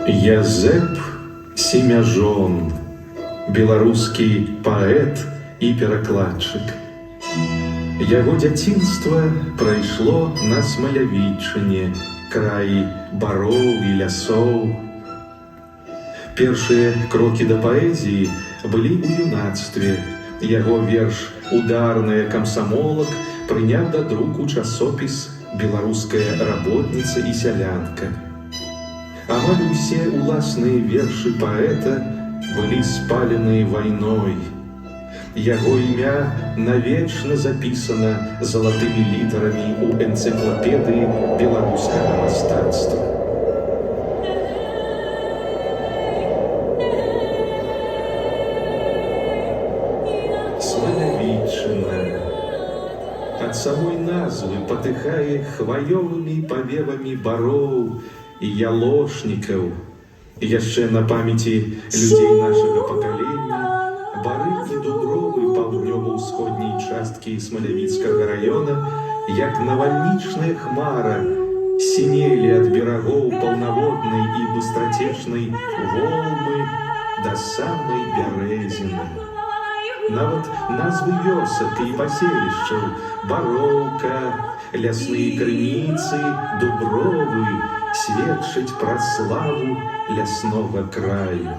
Язэп Семяжон, беларускі паэт і перакладчык. Яго дзяцінства прайшло на Смалявічыне, краі бароў і лясоў. Першыя крокі да паэзіі былі ў юнацтве. Яго верш «Ударная камсамолак» прыняў да друку часопіс «Беларуская работніца і сялянка». Амаль усе уласныя вершы паэта былі спалены вайной. Яго імя навечна запісана залатымі літарамі ў энцыклапедыі беларускага мастацтва. Смалявічына. Ад самой назвы патыхае хваёвымі павевамі бароў і ялошнікаў. Яшчэ на памяці людзей нашага пакалення бары і дубровы паўднёва-ўсходняй часткі Смалявіцкага раёна, як навальнічная хмара, сінелі ад берагоў паўнаводнай і быстрацечнай Волмы да самай Бярэзіны. Нават назвы вёсак і паселішчаў — Бароўка, лясныя крыніцы, дубровы — сведчаць пра славу ляснога краю.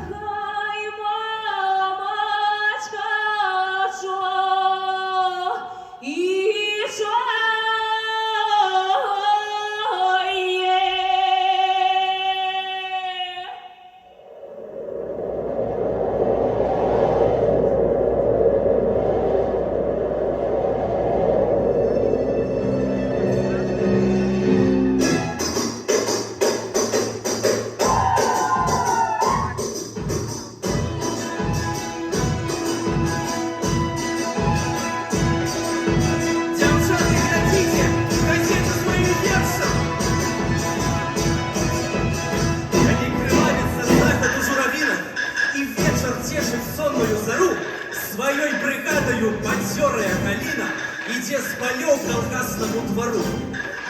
Своей бригадою бадзёрая Галіна ідзе з палёў к калгаснаму двару.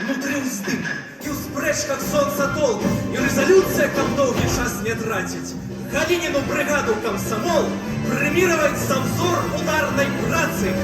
Внутры ўздым і ў спрэчках сонца толк, і рэзалюцыя, каб доўгі час не траціць. Галініну брыгаду камсамол прэміраваць за ўзор ударнай працы.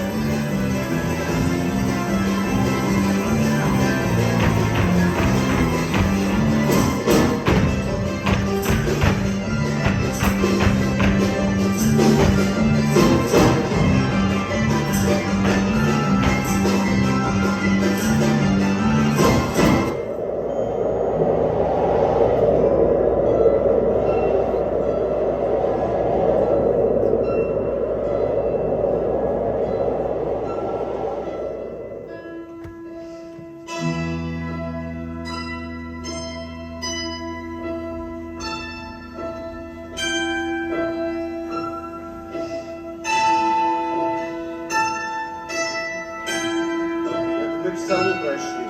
Селу прайшлі,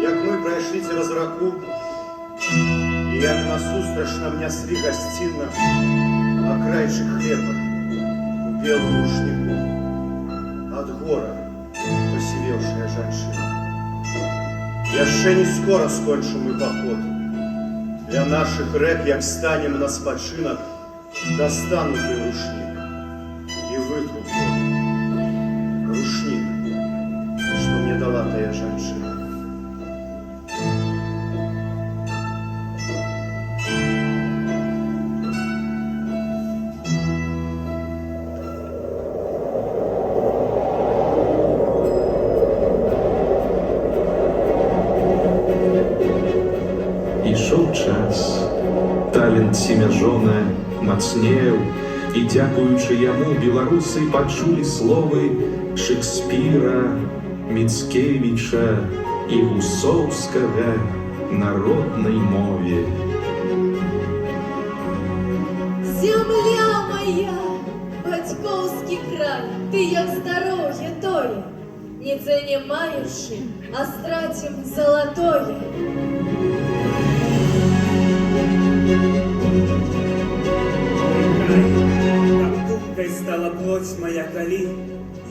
як мы прайшлі цераз раку, і як насустрач нам няслі гасцінна акрайчык хлеба у белым рушніку ад гора пасівеўшая жанчына. Яшчэ не скора скончым мы паход. Для нашых рэк, як станем на спачынак, дастану той рушнік і вытру пот. Рушнік, что мне дала тая жанчына. Ішоў час, талент Семяжона мацнеў, і дзякуючы яму беларусы пачулі словы Шекспіра, Міцкевіча і Гусоўскага народнай мове. Земля моя, бацькоўскі край, ты як здароўе тое, не цэне маючы, а страцім залатое. Как думкой стала плоть моя калі,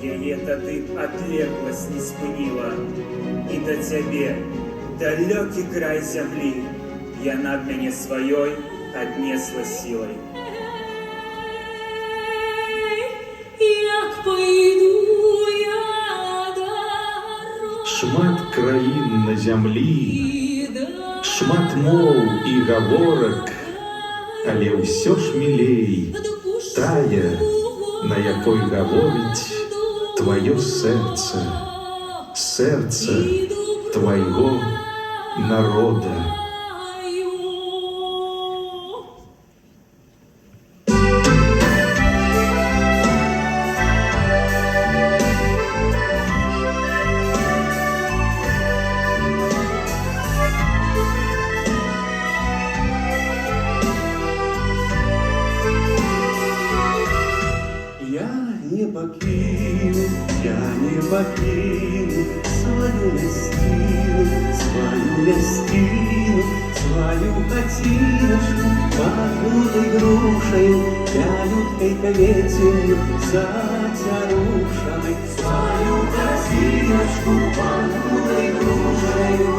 яе тады адлегласць не спыніла. І да цябе далёкі край зямлі яна б мяне сваёй аднесла сілай. Як пойду я дорогой, Шмат краін на зямлі, шмат моў і гаворак, але ўсё ж мілей тая, на якой гаворыць тваё сэрца, сэрца твайго народа. Я не покину свою местину, свою хатиночку, пахнутой грушею, пялюткой коветенью, затярушиной. Свою хатиночку, пахнутой грушею,